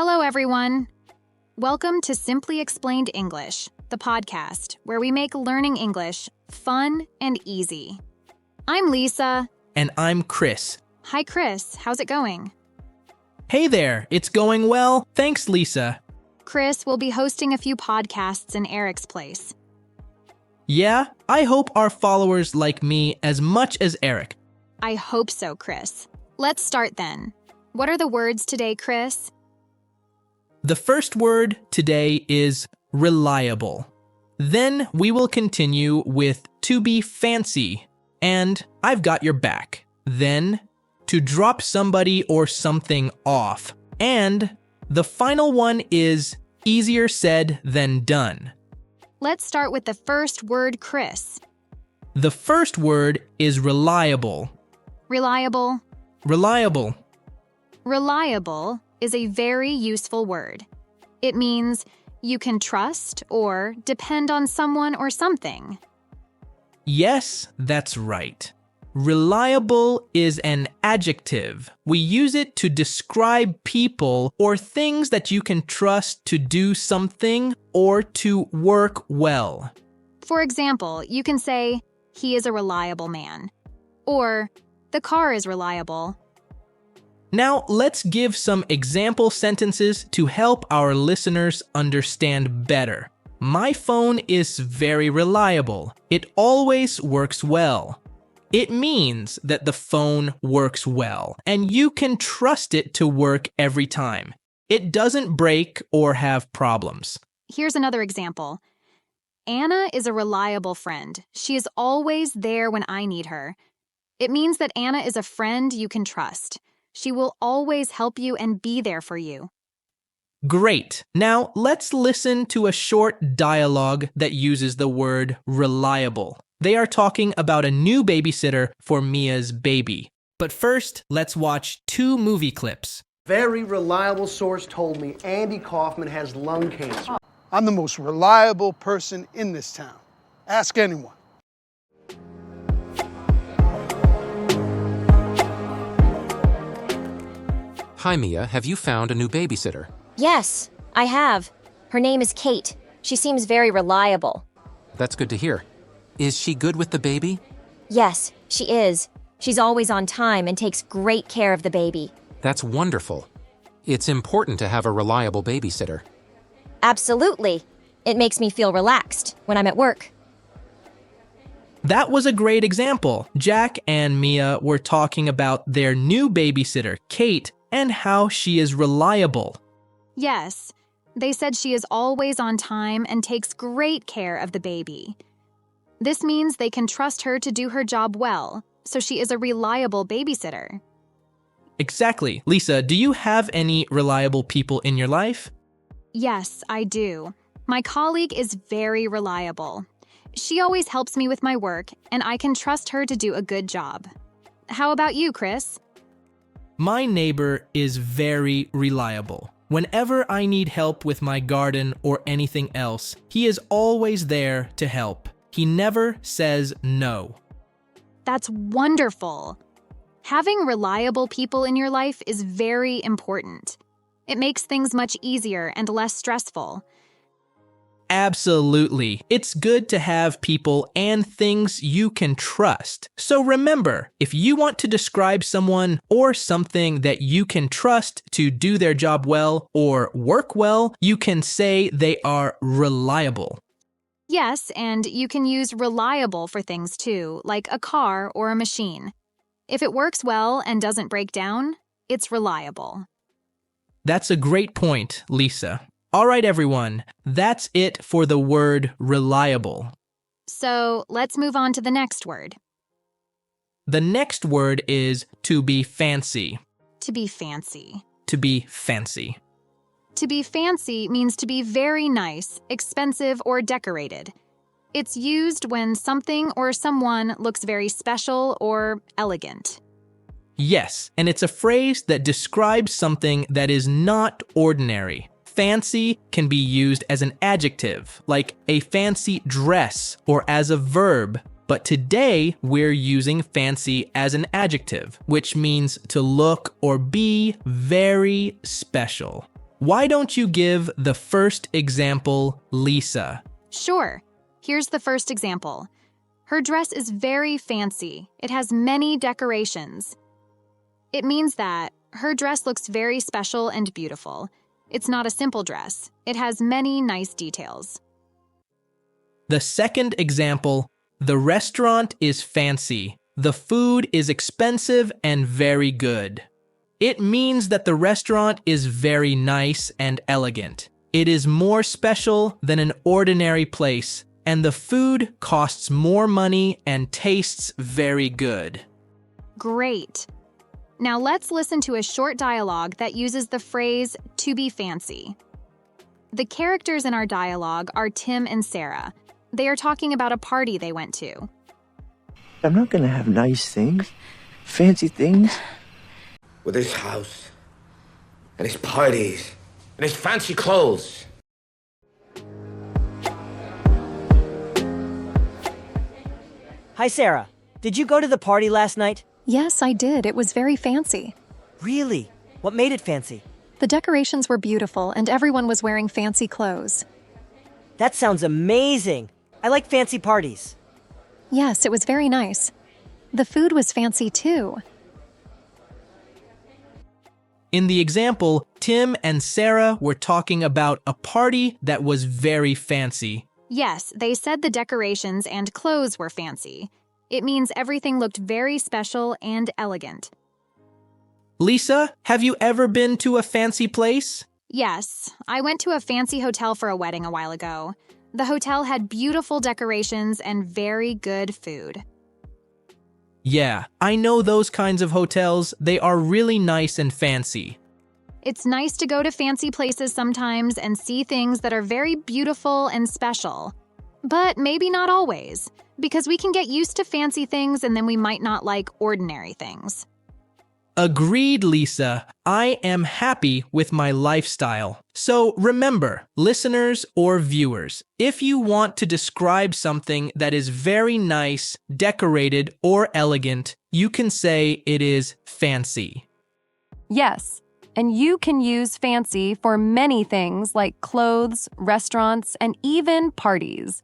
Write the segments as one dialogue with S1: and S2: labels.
S1: Hello, everyone. Welcome to Simply Explained English, the podcast where we make learning English fun and easy. I'm Lisa.
S2: And I'm Chris.
S1: Hi, Chris. How's it going?
S2: Hey there, it's going well. Thanks, Lisa.
S1: Chris will be hosting a few podcasts in Eric's place.
S2: Yeah, I hope our followers like me as much as Eric.
S1: I hope so, Chris. Let's start then. What are the words today, Chris?
S2: The first word today is reliable. Then we will continue with to be fancy and I've got your back. Then to drop somebody or something off. And the final one is easier said than done.
S1: Let's start with the first word, Chris.
S2: The first word is reliable.
S1: Reliable.
S2: Reliable.
S1: Reliable is a very useful word. It means you can trust or depend on someone or something.
S2: Yes, that's right. Reliable is an adjective. We use it to describe people or things that you can trust to do something or to work well.
S1: For example, you can say, he is a reliable man, or the car is reliable.
S2: Now, let's give some example sentences to help our listeners understand better. My phone is very reliable. It always works well. It means that the phone works well, and you can trust it to work every time. It doesn't break or have problems.
S1: Here's another example. Anna is a reliable friend. She is always there when I need her. It means that Anna is a friend you can trust. She will always help you and be there for you.
S2: Great. Now, let's listen to a short dialogue that uses the word reliable. They are talking about a new babysitter for Mia's baby. But first, let's watch 2 movie clips.
S3: Very reliable source told me Andy Kaufman has lung cancer.
S4: I'm the most reliable person in this town. Ask anyone.
S5: Hi, Mia. Have you found a new babysitter?
S6: Yes, I have. Her name is Kate. She seems very reliable.
S5: That's good to hear. Is she good with the baby?
S6: Yes, she is. She's always on time and takes great care of the baby.
S5: That's wonderful. It's important to have a reliable babysitter.
S6: Absolutely. It makes me feel relaxed when I'm at work.
S2: That was a great example. Jack and Mia were talking about their new babysitter, Kate, and how she is reliable.
S1: Yes, they said she is always on time and takes great care of the baby. This means they can trust her to do her job well, so she is a reliable babysitter.
S2: Exactly. Lisa, do you have any reliable people in your life?
S1: Yes, I do. My colleague is very reliable. She always helps me with my work, and I can trust her to do a good job. How about you, Chris?
S2: My neighbor is very reliable. Whenever I need help with my garden or anything else, he is always there to help. He never says no.
S1: That's wonderful. Having reliable people in your life is very important. It makes things much easier and less stressful.
S2: Absolutely. It's good to have people and things you can trust. So remember, if you want to describe someone or something that you can trust to do their job well or work well, you can say they are reliable.
S1: Yes, and you can use reliable for things too, like a car or a machine. If it works well and doesn't break down, it's reliable.
S2: That's a great point, Lisa. All right, everyone, that's it for the word reliable.
S1: So let's move on to the next word.
S2: The next word is to be fancy.
S1: To be fancy.
S2: To be fancy.
S1: To be fancy means to be very nice, expensive, or decorated. It's used when something or someone looks very special or elegant.
S2: Yes, and it's a phrase that describes something that is not ordinary. Fancy can be used as an adjective, like a fancy dress, or as a verb. But today, we're using fancy as an adjective, which means to look or be very special. Why don't you give the first example, Lisa?
S1: Sure. Here's the first example. Her dress is very fancy. It has many decorations. It means that her dress looks very special and beautiful. It's not a simple dress. It has many nice details.
S2: The second example, the restaurant is fancy. The food is expensive and very good. It means that the restaurant is very nice and elegant. It is more special than an ordinary place, and the food costs more money and tastes very good.
S1: Great. Now let's listen to a short dialogue that uses the phrase to be fancy. The characters in our dialogue are Tim and Sarah. They are talking about a party they went to.
S7: I'm not gonna have nice things, fancy things.
S8: With his house, and his parties, and his fancy clothes.
S9: Hi, Sarah. Did you go to the party last night?
S10: Yes, I did. It was very fancy.
S9: Really? What made it fancy?
S10: The decorations were beautiful and everyone was wearing fancy clothes.
S9: That sounds amazing. I like fancy parties.
S10: Yes, it was very nice. The food was fancy too.
S2: In the example, Tim and Sarah were talking about a party that was very fancy.
S1: Yes, they said the decorations and clothes were fancy. It means everything looked very special and elegant.
S2: Lisa, have you ever been to a fancy place?
S1: Yes, I went to a fancy hotel for a wedding a while ago. The hotel had beautiful decorations and very good food.
S2: Yeah, I know those kinds of hotels. They are really nice and fancy.
S1: It's nice to go to fancy places sometimes and see things that are very beautiful and special. But maybe not always, because we can get used to fancy things and then we might not like ordinary things.
S2: Agreed, Lisa. I am happy with my lifestyle. So remember, listeners or viewers, if you want to describe something that is very nice, decorated, or elegant, you can say it is fancy.
S11: Yes, and you can use fancy for many things like clothes, restaurants, and even parties.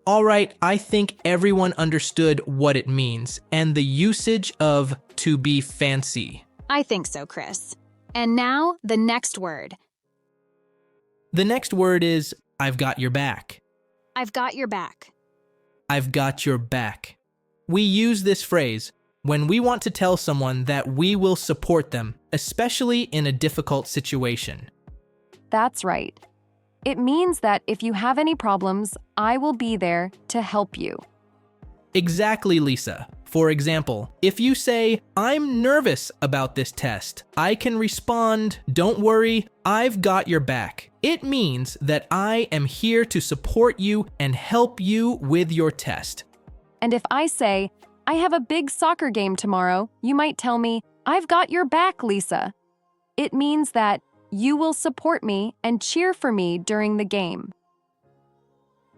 S2: All right, I think everyone understood what it means and the usage of to be fancy.
S1: I think so, Chris. And now, the next word.
S2: The next word is I've got your back.
S1: I've got your back.
S2: I've got your back. We use this phrase when we want to tell someone that we will support them, especially in a difficult situation.
S11: That's right. It means that if you have any problems, I will be there to help you.
S2: Exactly, Lisa. For example, if you say, I'm nervous about this test, I can respond, don't worry, I've got your back. It means that I am here to support you and help you with your test.
S11: And if I say, I have a big soccer game tomorrow, you might tell me, I've got your back, Lisa. It means that you will support me and cheer for me during the game.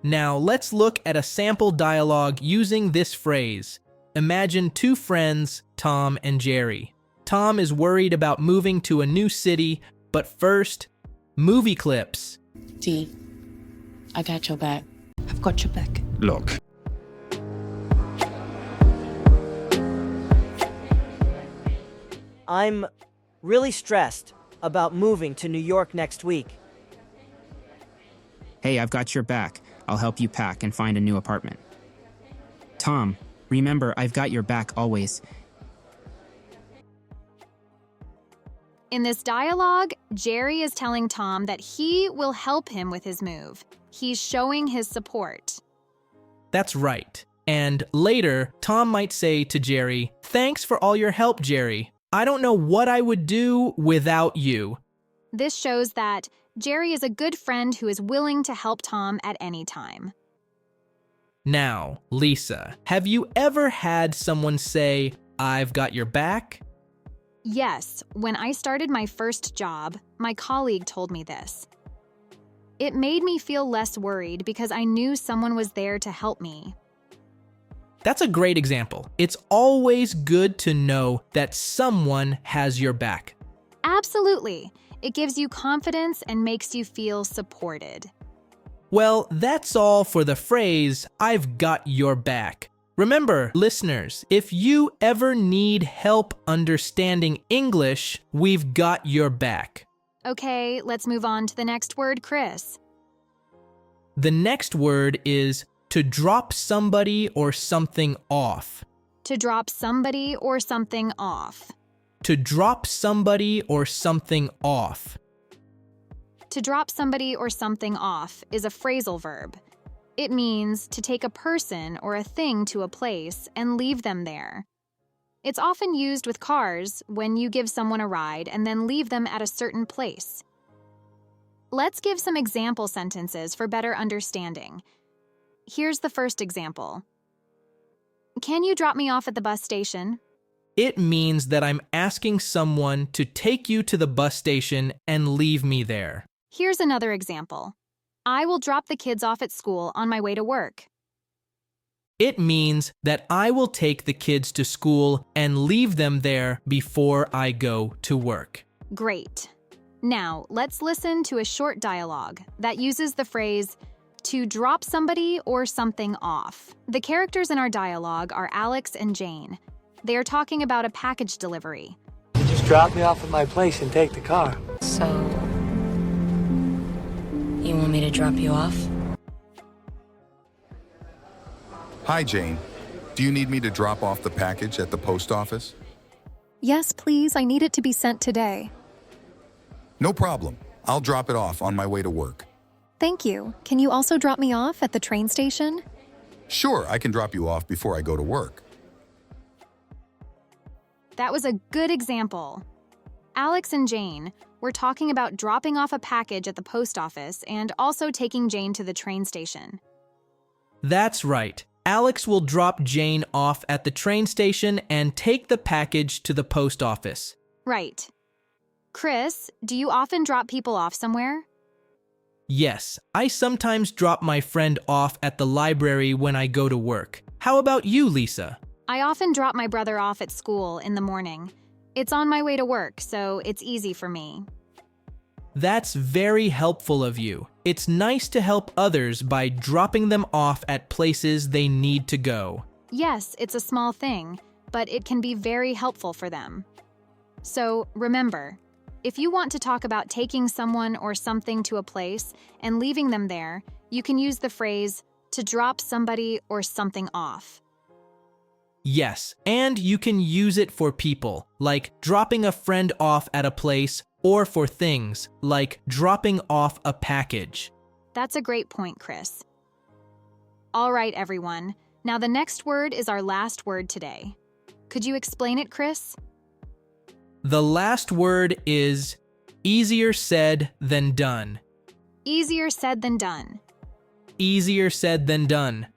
S2: Now let's look at a sample dialogue using this phrase. Imagine two friends, Tom and Jerry. Tom is worried about moving to a new city, but first, movie clips.
S12: T, I got your back. I've got your back.
S7: Look.
S9: I'm really stressed about moving to New York next week.
S13: Hey, I've got your back. I'll help you pack and find a new apartment. Tom, remember, I've got your back always.
S1: In this dialogue, Jerry is telling Tom that he will help him with his move. He's showing his support.
S2: That's right. And later, Tom might say to Jerry, thanks for all your help, Jerry. I don't know what I would do without you.
S1: This shows that Jerry is a good friend who is willing to help Tom at any time.
S2: Now, Lisa, have you ever had someone say, I've got your back?
S1: Yes, when I started my first job, my colleague told me this. It made me feel less worried because I knew someone was there to help me.
S2: That's a great example. It's always good to know that someone has your back.
S1: Absolutely. It gives you confidence and makes you feel supported.
S2: Well, that's all for the phrase, I've got your back. Remember, listeners, if you ever need help understanding English, we've got your back.
S1: Okay, let's move on to the next word, Chris.
S2: The next word is to drop somebody or something off.
S1: To drop somebody or something off.
S2: To drop somebody or something off.
S1: To drop somebody or something off is a phrasal verb. It means to take a person or a thing to a place and leave them there. It's often used with cars when you give someone a ride and then leave them at a certain place. Let's give some example sentences for better understanding. Here's the first example. Can you drop me off at the bus station?
S2: It means that I'm asking someone to take you to the bus station and leave me there.
S1: Here's another example. I will drop the kids off at school on my way to work.
S2: It means that I will take the kids to school and leave them there before I go to work.
S1: Great. Now, let's listen to a short dialogue that uses the phrase, to drop somebody or something off. The characters in our dialogue are Alex and Jane. They are talking about a package delivery.
S14: Just drop me off at my place and take the car.
S12: So, you want me to drop you off?
S15: Hi, Jane. Do you need me to drop off the package at the post office?
S10: Yes, please. I need it to be sent today.
S15: No problem. I'll drop it off on my way to work.
S10: Thank you. Can you also drop me off at the train station?
S15: Sure, I can drop you off before I go to work.
S1: That was a good example. Alex and Jane were talking about dropping off a package at the post office and also taking Jane to the train station.
S2: That's right. Alex will drop Jane off at the train station and take the package to the post office.
S1: Right. Chris, do you often drop people off somewhere?
S2: Yes, I sometimes drop my friend off at the library when I go to work. How about you, Lisa?
S1: I often drop my brother off at school in the morning. It's on my way to work, so it's easy for me.
S2: That's very helpful of you. It's nice to help others by dropping them off at places they need to go.
S1: Yes, it's a small thing, but it can be very helpful for them. So remember, if you want to talk about taking someone or something to a place and leaving them there, you can use the phrase, to drop somebody or something off.
S2: Yes, and you can use it for people, like dropping a friend off at a place, or for things, like dropping off a package.
S1: That's a great point, Chris. All right, everyone. Now the next word is our last word today. Could you explain it, Chris?
S2: The last word is easier said than done.
S1: Easier said than done.
S2: Easier said than done.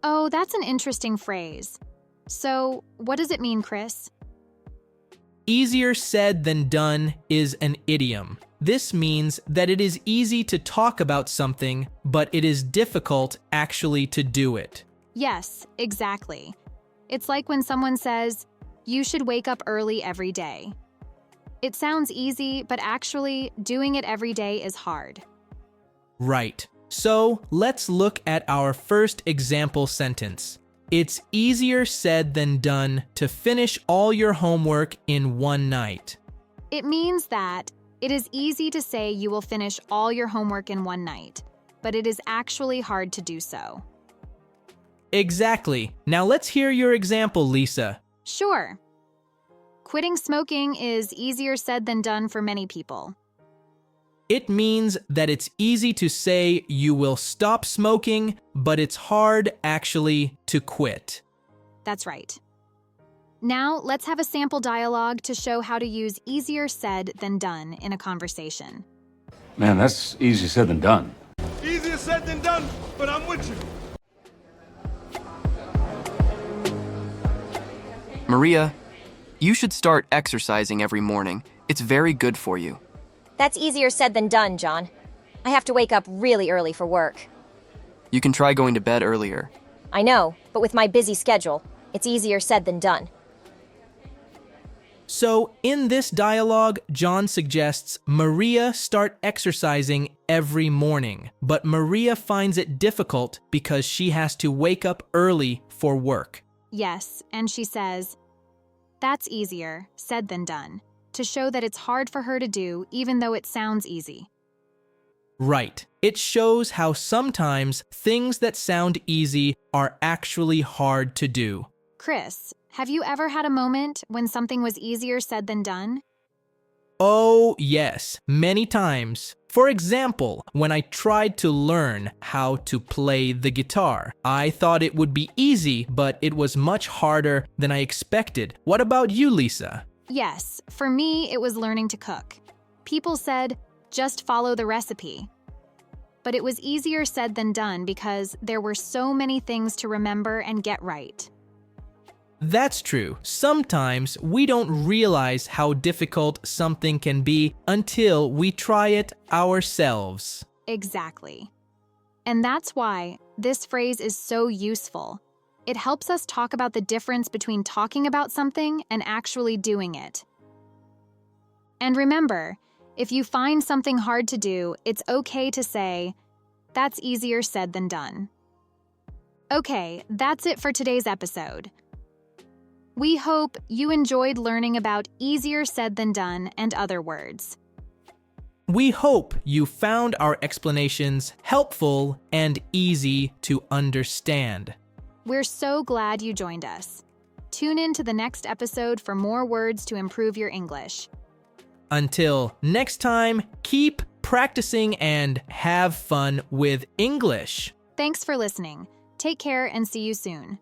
S1: Oh, that's an interesting phrase. So, what does it mean, Chris?
S2: Easier said than done is an idiom. This means that it is easy to talk about something, but it is difficult actually to do it.
S1: Yes, exactly. It's like when someone says, you should wake up early every day. It sounds easy, but actually, doing it every day is hard.
S2: Right. So, let's look at our first example sentence. It's easier said than done to finish all your homework in one night.
S1: It means that it is easy to say you will finish all your homework in one night, but it is actually hard to do so.
S2: Exactly. Now let's hear your example, Lisa.
S1: Sure. Quitting smoking is easier said than done for many people.
S2: It means that it's easy to say you will stop smoking, but it's hard actually to quit.
S1: That's right. Now, let's have a sample dialogue to show how to use easier said than done in a conversation.
S16: Man, that's easier said than done.
S17: Easier said than done, but I'm with you.
S18: Maria, you should start exercising every morning. It's very good for you.
S6: That's easier said than done, John. I have to wake up really early for work.
S18: You can try going to bed earlier.
S6: I know, but with my busy schedule, it's easier said than done.
S2: So, in this dialogue, John suggests Maria start exercising every morning, but Maria finds it difficult because she has to wake up early for work.
S1: Yes, and she says, "That's easier said than done," to show that it's hard for her to do even though it sounds easy.
S2: Right. It shows how sometimes things that sound easy are actually hard to do.
S1: Chris, have you ever had a moment when something was easier said than done?
S2: Oh, yes, many times. For example, when I tried to learn how to play the guitar, I thought it would be easy, but it was much harder than I expected. What about you, Lisa?
S1: Yes, for me, it was learning to cook. People said, just follow the recipe. But it was easier said than done because there were so many things to remember and get right.
S2: That's true. Sometimes we don't realize how difficult something can be until we try it ourselves.
S1: Exactly. And that's why this phrase is so useful. It helps us talk about the difference between talking about something and actually doing it. And remember, if you find something hard to do, it's okay to say, "That's easier said than done." Okay, that's it for today's episode. We hope you enjoyed learning about easier said than done and other words.
S2: We hope you found our explanations helpful and easy to understand.
S1: We're so glad you joined us. Tune in to the next episode for more words to improve your English.
S2: Until next time, keep practicing and have fun with English.
S1: Thanks for listening. Take care and see you soon.